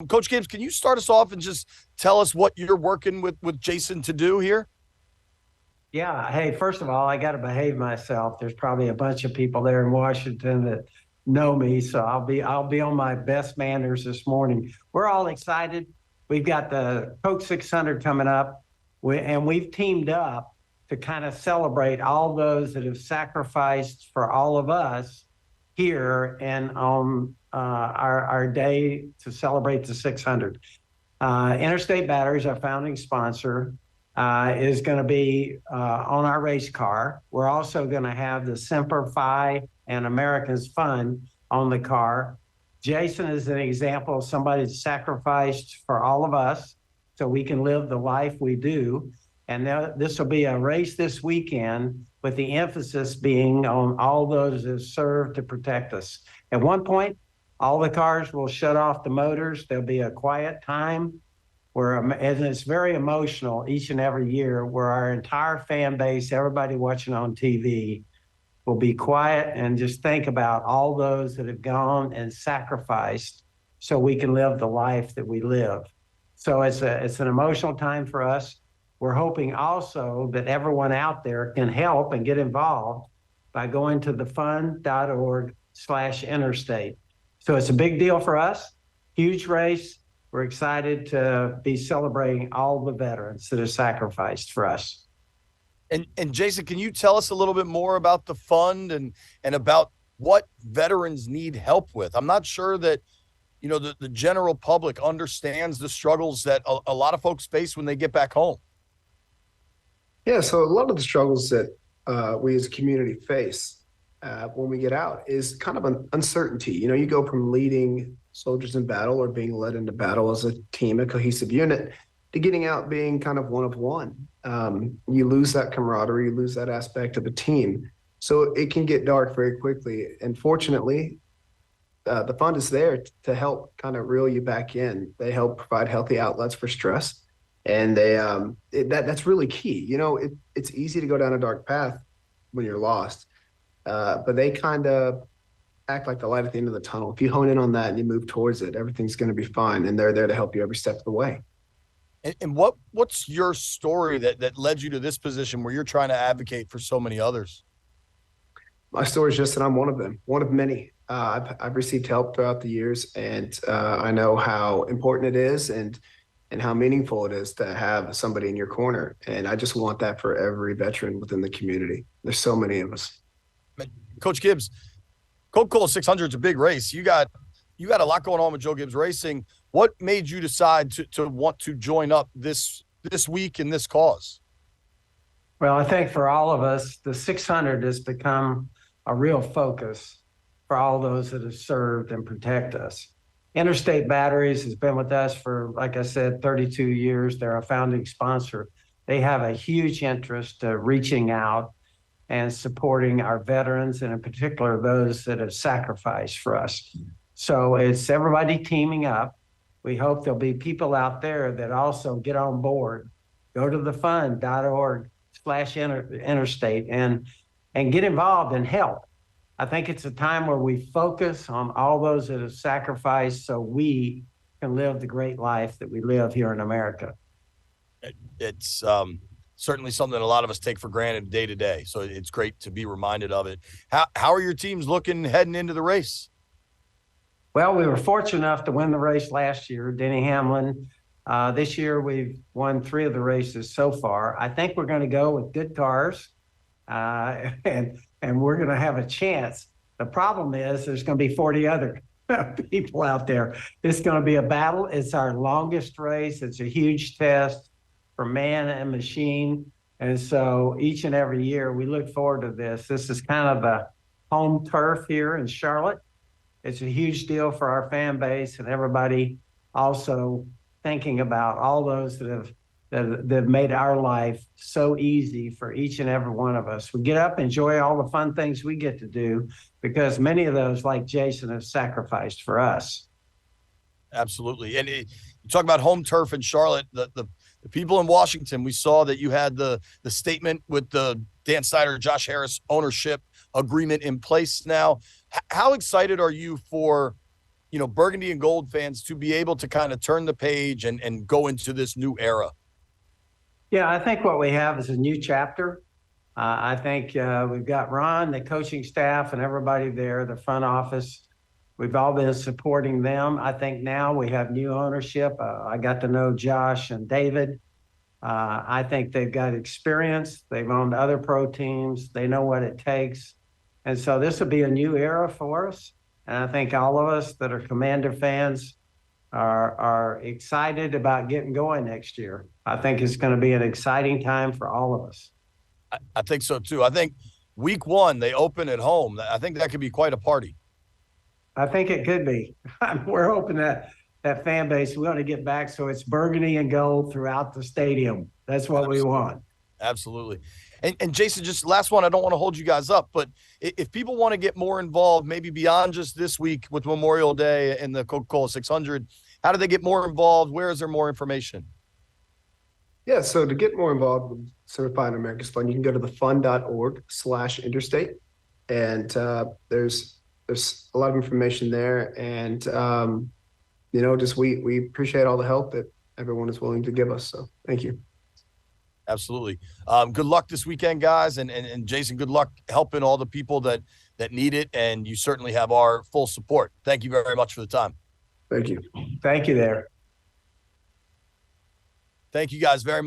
Coach Gibbs, can you start us off and just tell us what you're working with Jason to do here? Yeah. Hey, first of all, I got to behave myself. There's probably a bunch of people there in Washington that know me, so I'll be on my best manners this morning. We're all excited. We've got the Coke 600 coming up, and we've teamed up to kind of celebrate all those that have sacrificed for all of us here and on our day to celebrate the 600. Interstate Batteries, our founding sponsor, is going to be on our race car. We're also going to have the Semper Fi and Americans Fund on the car. Jason is an example of somebody that sacrificed for all of us so we can live the life we do. And this will be a race this weekend with the emphasis being on all those that serve to protect us. At one point, all the cars will shut off the motors. There'll be a quiet time and it's very emotional each and every year where our entire fan base, everybody watching on TV, will be quiet and just think about all those that have gone and sacrificed so we can live the life that we live. So it's an emotional time for us. We're hoping also that everyone out there can help and get involved by going to thefund.org/interstate. So it's a big deal for us, huge race. We're excited to be celebrating all the veterans that have sacrificed for us. And Jason, can you tell us a little bit more about the fund and about what veterans need help with? I'm not sure that the general public understands the struggles that a lot of folks face when they get back home. Yeah, so a lot of the struggles that we as a community face when we get out is kind of an uncertainty. You go from leading soldiers in battle or being led into battle as a team, a cohesive unit, to getting out being kind of one of one. You lose that camaraderie, you lose that aspect of a team. So it can get dark very quickly. And fortunately, the fund is there to help kind of reel you back in. They help provide healthy outlets for stress. And that's really key. It's easy to go down a dark path when you're lost, but they kind of act like the light at the end of the tunnel. If you hone in on that and you move towards it, everything's going to be fine. And they're there to help you every step of the way. And what's your story that led you to this position where you're trying to advocate for so many others? My story is just that I'm one of them, one of many. I've received help throughout the years, and I know how important it is and how meaningful it is to have somebody in your corner. And I just want that for every veteran within the community. There's so many of us. Coach Gibbs, Coca-Cola 600 is a big race. You got a lot going on with Joe Gibbs Racing. What made you decide to want to join up this week in this cause? Well, I think for all of us, the 600 has become a real focus for all those that have served and protect us. Interstate Batteries has been with us for, like I said, 32 years. They're a founding sponsor. They have a huge interest reaching out and supporting our veterans, and in particular, those that have sacrificed for us. So it's everybody teaming up. We hope there'll be people out there that also get on board. Go to thefund.org/interstate and get involved and help. I think it's a time where we focus on all those that have sacrificed so we can live the great life that we live here in America. It's certainly something that a lot of us take for granted day to day. So it's great to be reminded of it. How are your teams looking heading into the race? Well, we were fortunate enough to win the race last year, Denny Hamlin. This year, we've won 3 of the races so far. I think we're going to go with good cars, and we're going to have a chance. The problem is there's going to be 40 other people out there. It's going to be a battle. It's our longest race. It's a huge test for man and machine. And so each and every year, we look forward to this. This is kind of the home turf here in Charlotte. It's a huge deal for our fan base and everybody also thinking about all those that have made our life so easy for each and every one of us. We get up, enjoy all the fun things we get to do because many of those, like Jason, have sacrificed for us. Absolutely. And you talk about home turf in Charlotte, the people in Washington, we saw that you had the statement with the Dan Snyder, Josh Harris ownership agreement in place now. How excited are you for Burgundy and Gold fans to be able to kind of turn the page and go into this new era? Yeah, I think what we have is a new chapter. I think we've got Ron, the coaching staff, and everybody there, the front office. We've all been supporting them. I think now we have new ownership. I got to know Josh and David. I think they've got experience. They've owned other pro teams. They know what it takes. And so this will be a new era for us. And I think all of us that are Commander fans are excited about getting going next year. I think it's going to be an exciting time for all of us. I think so too. I think week 1, they open at home. I think that could be quite a party. I think it could be. We're hoping that fan base, we want to get back so it's burgundy and gold throughout the stadium. That's what we want. Absolutely. And Jason, just last one, I don't want to hold you guys up, but if people want to get more involved, maybe beyond just this week with Memorial Day and the Coca-Cola 600, how do they get more involved? Where is there more information? Yeah, so to get more involved with Certified America's Fund, you can go to thefund.org/interstate. And there's a lot of information there. And, just we appreciate all the help that everyone is willing to give us. So thank you. Absolutely. Good luck this weekend, guys. And Jason, good luck helping all the people that need it. And you certainly have our full support. Thank you very much for the time. Thank you. Thank you there. Thank you guys very much.